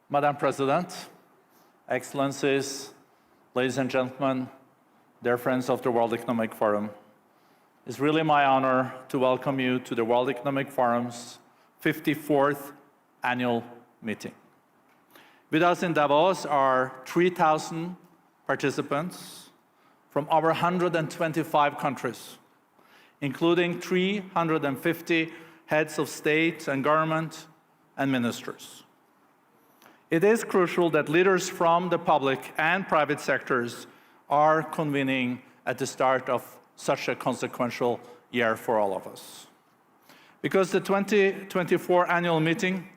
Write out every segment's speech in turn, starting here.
Madam President, Excellencies, ladies and gentlemen, dear friends of the World Economic Forum, it's really my honor to welcome you to the World Economic Forum's 54th annual meeting. With us in Davos are 3,000 participants from over 125 countries, including 350 heads of state and government and ministers. It is crucial that leaders from the public and private sectors are convening at the start of such a consequential year for all of us. Because the 2024 annual meeting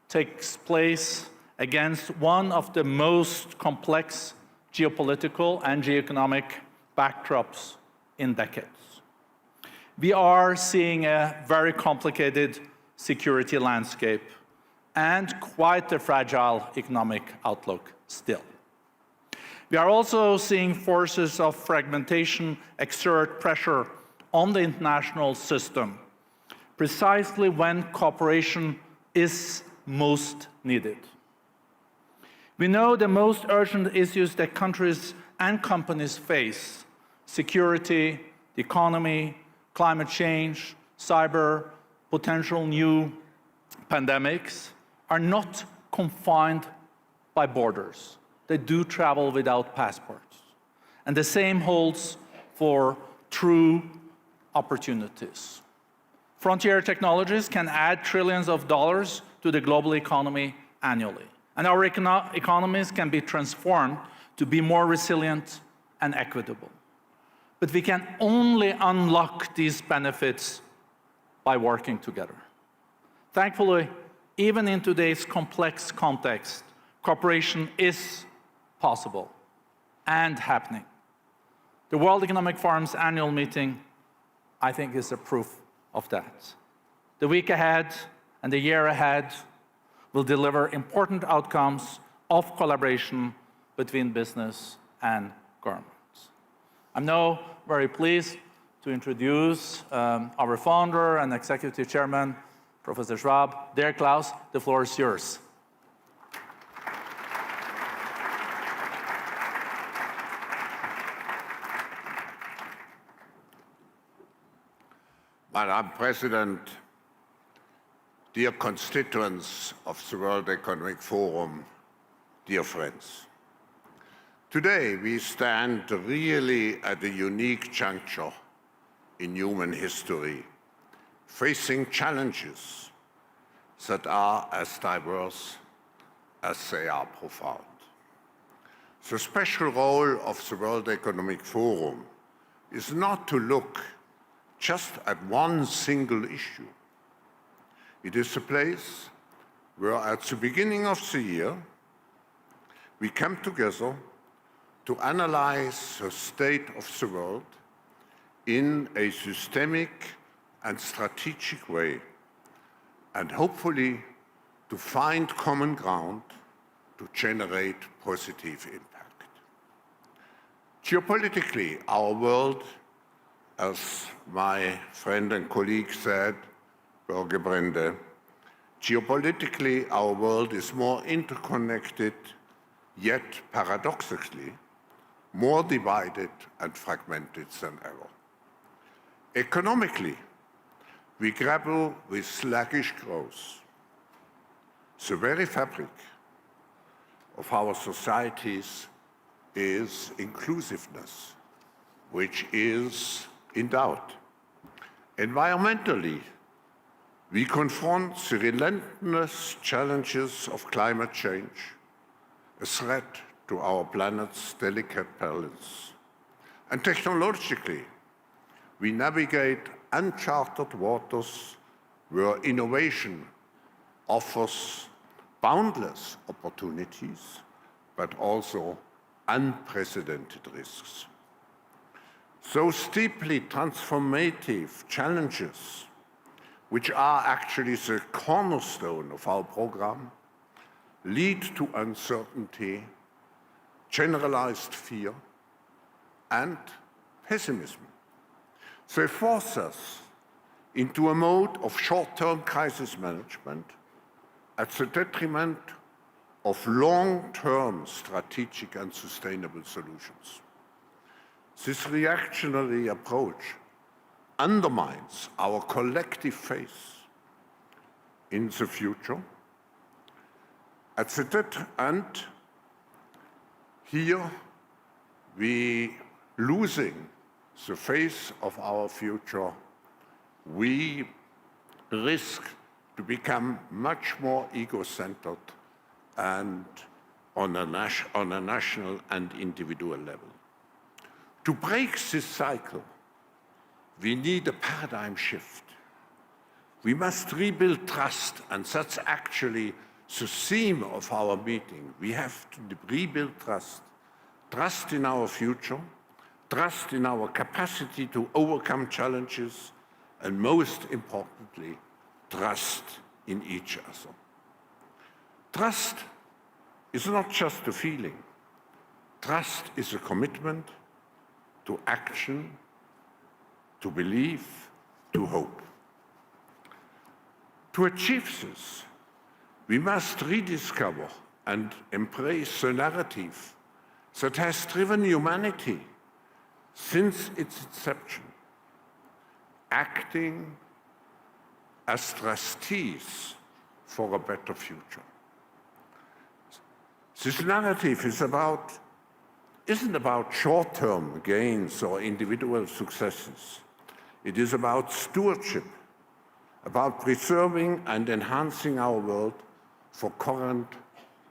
takes place against one of the most complex geopolitical and geoeconomic backdrops in decades. We are seeing a very complicated security landscape and quite a fragile economic outlook still. We are also seeing forces of fragmentation exert pressure on the international system, precisely when cooperation is most needed. We know the most urgent issues that countries and companies face: security, the economy, climate change, cyber, potential new pandemics, are not confined by borders. They do travel without passports. And the same holds for true opportunities. Frontier technologies can add trillions of dollars to the global economy annually. And our economies can be transformed to be more resilient and equitable. But we can only unlock these benefits by working together. Thankfully, even in today's complex context, cooperation is possible and happening. The World Economic Forum's annual meeting, I think, is a proof of that. The week ahead and the year ahead will deliver important outcomes of collaboration between business and governments. I'm now very pleased to introduce our founder and executive chairman, Professor Schwab. Dear Klaus, the floor is yours. Madam President, dear constituents of the World Economic Forum, dear friends. Today we stand really at a unique juncture in human history, facing challenges that are as diverse as they are profound. The special role of the World Economic Forum is not to look just at one single issue. It is a place where at the beginning of the year, we come together to analyze the state of the world in a systemic and strategic way, and hopefully to find common ground to generate positive impact. Geopolitically, our world, as my friend and colleague said, Børge Brende, geopolitically, our world is more interconnected, yet paradoxically, more divided and fragmented than ever. Economically, we grapple with sluggish growth. The very fabric of our societies is inclusiveness, which is in doubt. Environmentally, we confront the relentless challenges of climate change, a threat to our planet's delicate balance. And technologically, we navigate uncharted waters where innovation offers boundless opportunities, but also unprecedented risks. Those deeply transformative challenges, which are actually the cornerstone of our program, lead to uncertainty, generalized fear, and pessimism. They force us into a mode of short-term crisis management at the detriment of long-term strategic and sustainable solutions. This reactionary approach undermines our collective faith in the future. At the end, here we losing the faith of our future, we risk to become much more ego-centered and on a national and individual level. To break this cycle, we need a paradigm shift. We must rebuild trust, and that's actually the theme of our meeting. We have to rebuild trust. Trust in our future, trust in our capacity to overcome challenges, and most importantly, trust in each other. Trust is not just a feeling. Trust is a commitment to action, to belief, to hope. To achieve this, we must rediscover and embrace the narrative that has driven humanity since its inception, acting as trustees for a better future. This narrative isn't about short-term gains or individual successes. It is about stewardship, about preserving and enhancing our world for current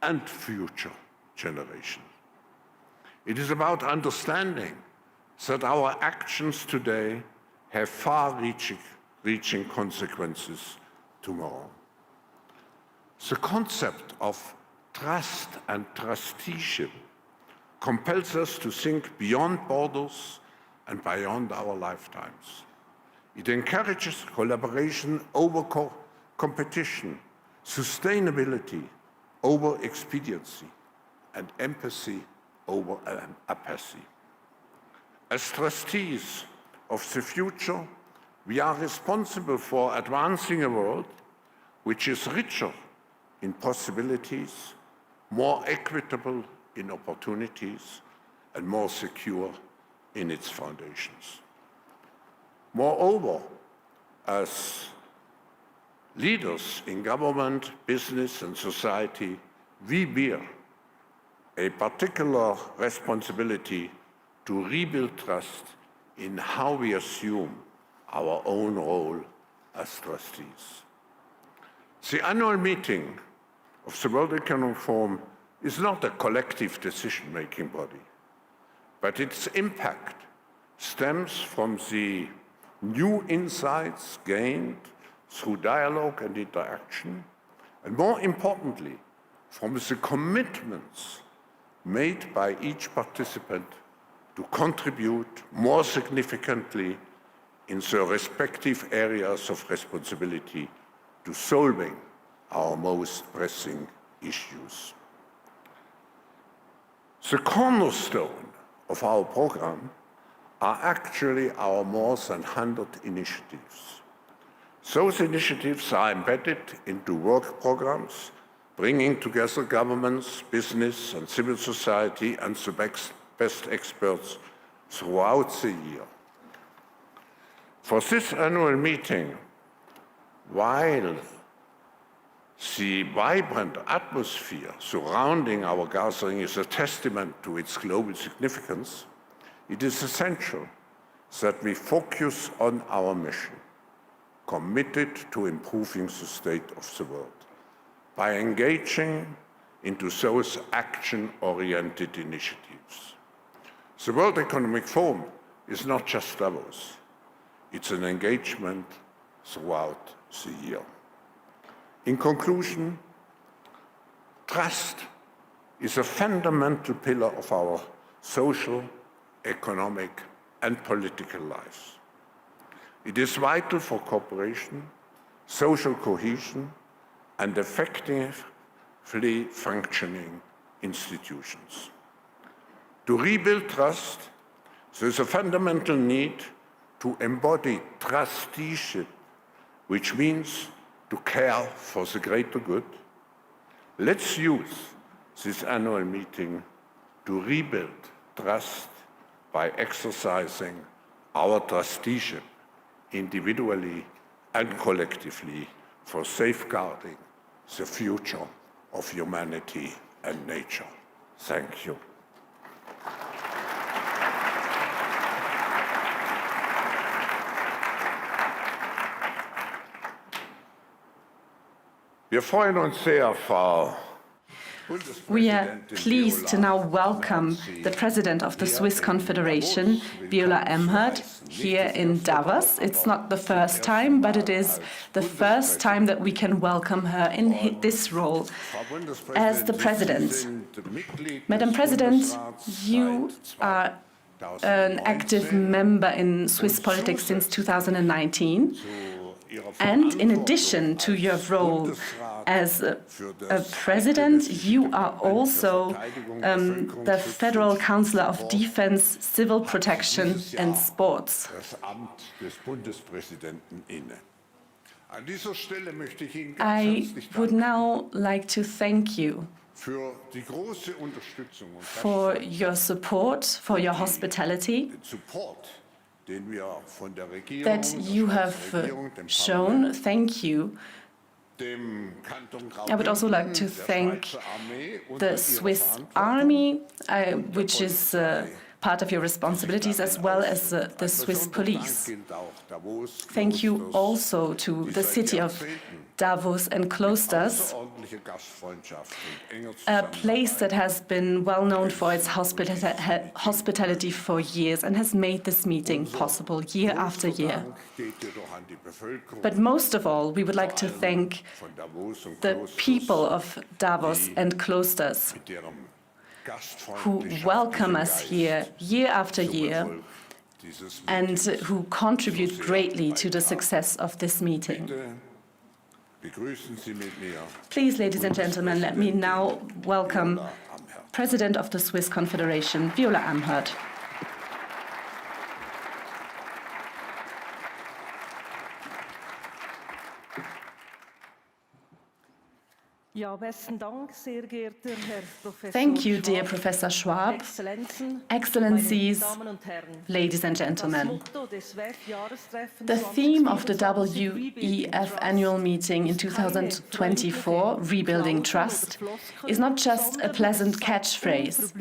and future generations. It is about understanding that our actions today have far-reaching consequences tomorrow. The concept of trust and trusteeship compels us to think beyond borders and beyond our lifetimes. It encourages collaboration over competition, sustainability over expediency, and empathy over apathy. As trustees of the future, we are responsible for advancing a world which is richer in possibilities, more equitable in opportunities, and more secure in its foundations. Moreover, as leaders in government, business, and society, we bear a particular responsibility to rebuild trust in how we assume our own role as trustees. The annual meeting of the World Economic Forum is not a collective decision-making body, but its impact stems from the new insights gained through dialogue and interaction, and more importantly, from the commitments made by each participant to contribute more significantly in their respective areas of responsibility to solving our most pressing issues. The cornerstone of our program are actually our more than 100 initiatives. Those initiatives are embedded into work programs, bringing together governments, business, and civil society and the best experts throughout the year. For this annual meeting, while the vibrant atmosphere surrounding our gathering is a testament to its global significance, it is essential that we focus on our mission, committed to improving the state of the world, by engaging into those action-oriented initiatives. The World Economic Forum is not just Davos. It's an engagement throughout the year. In conclusion, trust is a fundamental pillar of our social, economic, and political lives. It is vital for cooperation, social cohesion, and effectively functioning institutions. To rebuild trust, there is a fundamental need to embody trusteeship, which means to care for the greater good. Let's use this annual meeting to rebuild trust by exercising our trusteeship individually and collectively for safeguarding the future of humanity and nature. Thank you. Wir freuen uns sehr, Frau We are pleased to now welcome the President of the Swiss Confederation, Viola Amherd, here in Davos. It's not the first time, but it is the first time that we can welcome her in this role as the President. Madam President, you are an active member in Swiss politics since 2019. And in addition to your role as a president, you are also the Federal Councillor of Defense, Civil Protection and Sports. I would now like to thank you for your support, for your hospitality that you have shown. Thank you. I would also like to thank the Swiss Army, which is part of your responsibilities, as well as the Swiss police. Thank you also to the city of Davos and Klosters, a place that has been well known for its hospitality for years and has made this meeting possible year after year. But most of all, we would like to thank the people of Davos and Klosters who welcome us here year after year and who contribute greatly to the success of this meeting. Please, ladies and gentlemen, let me now welcome President of the Swiss Confederation, Viola Amherd. Thank you, dear Professor Schwab, Excellencies, ladies and gentlemen. The theme of the WEF annual meeting in 2024, Rebuilding Trust, is not just a pleasant catchphrase,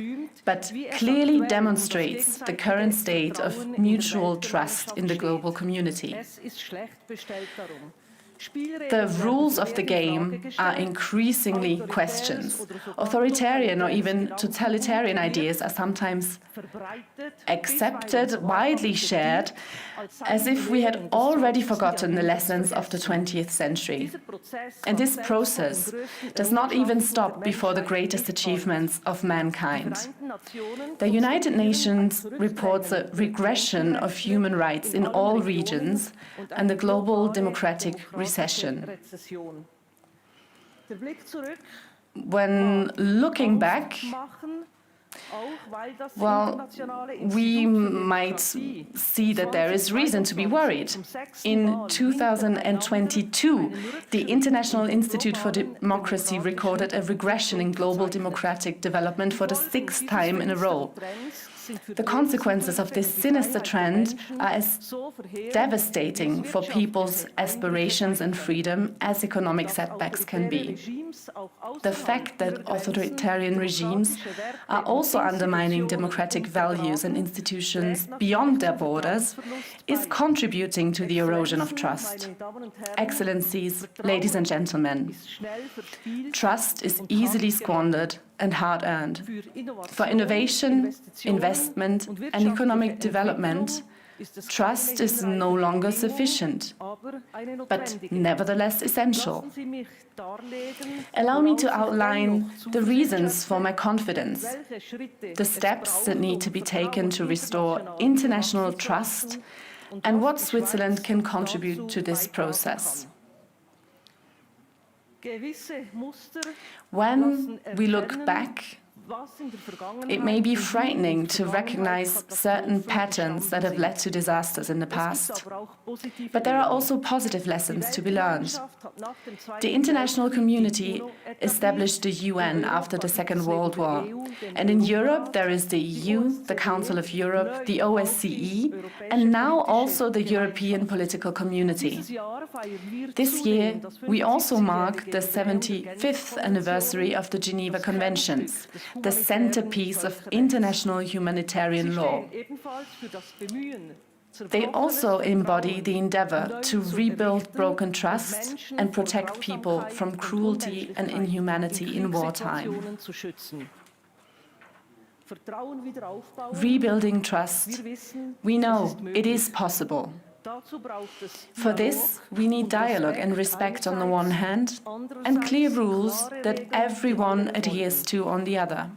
but clearly demonstrates the current state of mutual trust in the global community. The rules of the game are increasingly questioned. Authoritarian or even totalitarian ideas are sometimes accepted, widely shared, as if we had already forgotten the lessons of the 20th century. And this process does not even stop before the greatest achievements of mankind. The United Nations reports a regression of human rights in all regions and the global democratic recession. When looking back, well, we might see that there is reason to be worried. In 2022, the International Institute for Democracy recorded a regression in global democratic development for the 6th time in a row. The consequences of this sinister trend are as devastating for people's aspirations and freedom as economic setbacks can be. The fact that authoritarian regimes are also undermining democratic values and institutions beyond their borders is contributing to the erosion of trust. Excellencies, ladies and gentlemen, trust is easily squandered and hard-earned. For innovation, investment and economic development, trust is no longer sufficient, but nevertheless essential. Allow me to outline the reasons for my confidence, the steps that need to be taken to restore international trust, and what Switzerland can contribute to this process. When we look back, It may be frightening to recognize certain patterns that have led to disasters in the past, but there are also positive lessons to be learned. The international community established the UN after the Second World War, and in Europe there is the EU, the Council of Europe, the OSCE, and now also the European political community. This year, we also mark the 75th anniversary of the Geneva Conventions, the centerpiece of international humanitarian law. They also embody the endeavor to rebuild broken trust and protect people from cruelty and inhumanity in wartime. Rebuilding trust. We know it is possible. For this, we need dialogue and respect on the one hand, and clear rules that everyone adheres to on the other.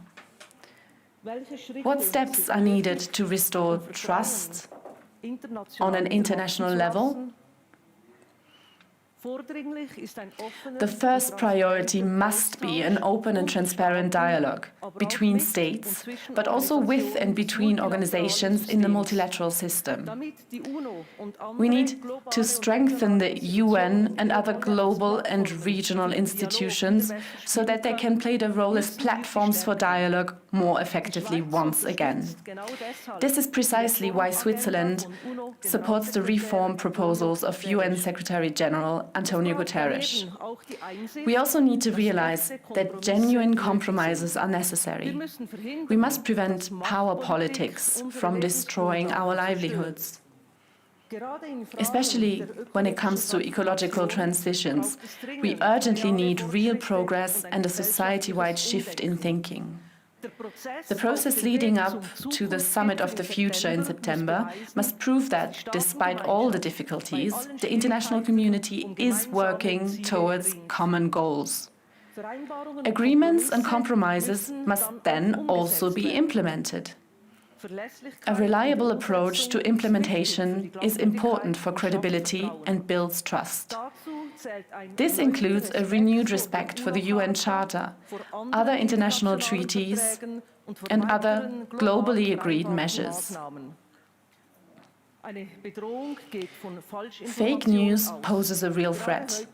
What steps are needed to restore trust on an international level? The first priority must be an open and transparent dialogue between states, but also with and between organizations in the multilateral system. We need to strengthen the UN and other global and regional institutions so that they can play their role as platforms for dialogue more effectively once again. This is precisely why Switzerland supports the reform proposals of UN Secretary-General Antonio Guterres. We also need to realize that genuine compromises are necessary. We must prevent power politics from destroying our livelihoods. Especially when it comes to ecological transitions, we urgently need real progress and a society-wide shift in thinking. The process leading up to the Summit of the Future in September must prove that, despite all the difficulties, the international community is working towards common goals. Agreements and compromises must then also be implemented. A reliable approach to implementation is important for credibility and builds trust. This includes a renewed respect for the UN Charter, other international treaties, and other globally agreed measures. Fake news poses a real threat,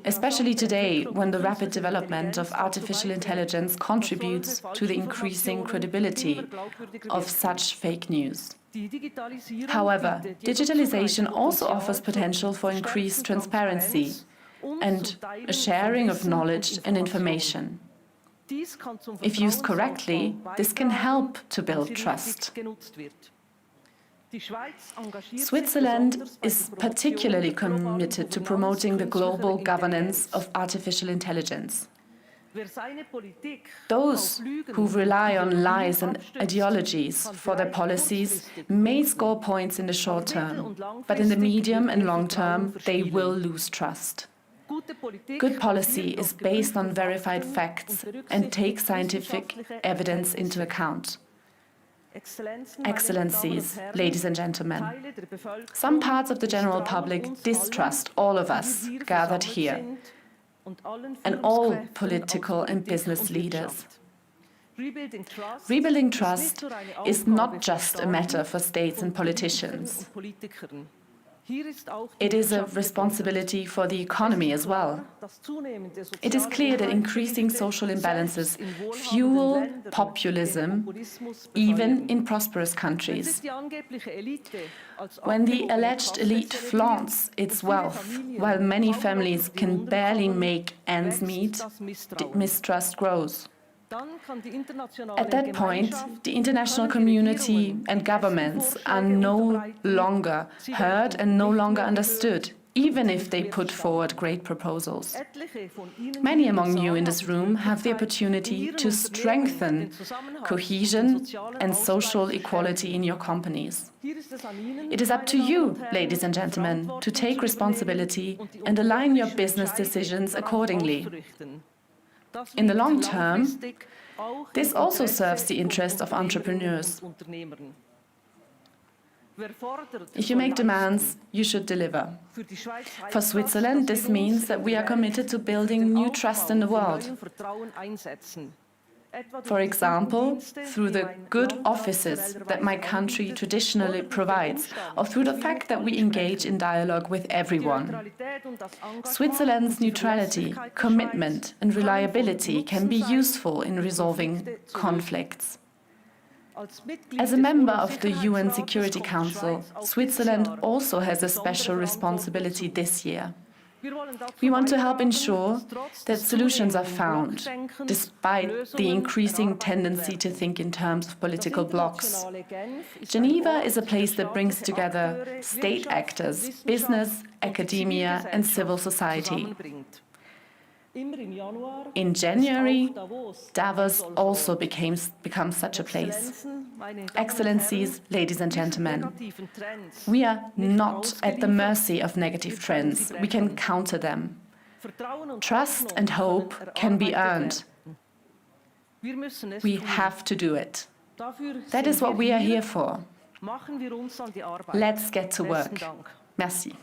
especially today when the rapid development of artificial intelligence contributes to the increasing credibility of such fake news. However, digitalization also offers potential for increased transparency and a sharing of knowledge and information. If used correctly, this can help to build trust. Switzerland is particularly committed to promoting the global governance of artificial intelligence. Those who rely on lies and ideologies for their policies may score points in the short term, but in the medium and long term, they will lose trust. Good policy is based on verified facts and takes scientific evidence into account. Excellencies, ladies and gentlemen, some parts of the general public distrust all of us gathered here and all political and business leaders. Rebuilding trust is not just a matter for states and politicians. It is a responsibility for the economy as well. It is clear that increasing social imbalances fuel populism, even in prosperous countries. When the alleged elite flaunts its wealth, while many families can barely make ends meet, mistrust grows. At that point, the international community and governments are no longer heard and no longer understood, even if they put forward great proposals. Many among you in this room have the opportunity to strengthen cohesion and social equality in your companies. It is up to you, ladies and gentlemen, to take responsibility and align your business decisions accordingly. In the long term, this also serves the interest of entrepreneurs. If you make demands, you should deliver. For Switzerland, this means that we are committed to building new trust in the world. For example, through the good offices that my country traditionally provides, or through the fact that we engage in dialogue with everyone. Switzerland's neutrality, commitment, and reliability can be useful in resolving conflicts. As a member of the UN Security Council, Switzerland also has a special responsibility this year. We want to help ensure that solutions are found, despite the increasing tendency to think in terms of political blocs. Geneva is a place that brings together state actors, business, academia, and civil society. In January, Davos also becomes such a place. Excellencies, ladies and gentlemen, we are not at the mercy of negative trends. We can counter them. Trust and hope can be earned. We have to do it. That is what we are here for. Let's get to work. Merci.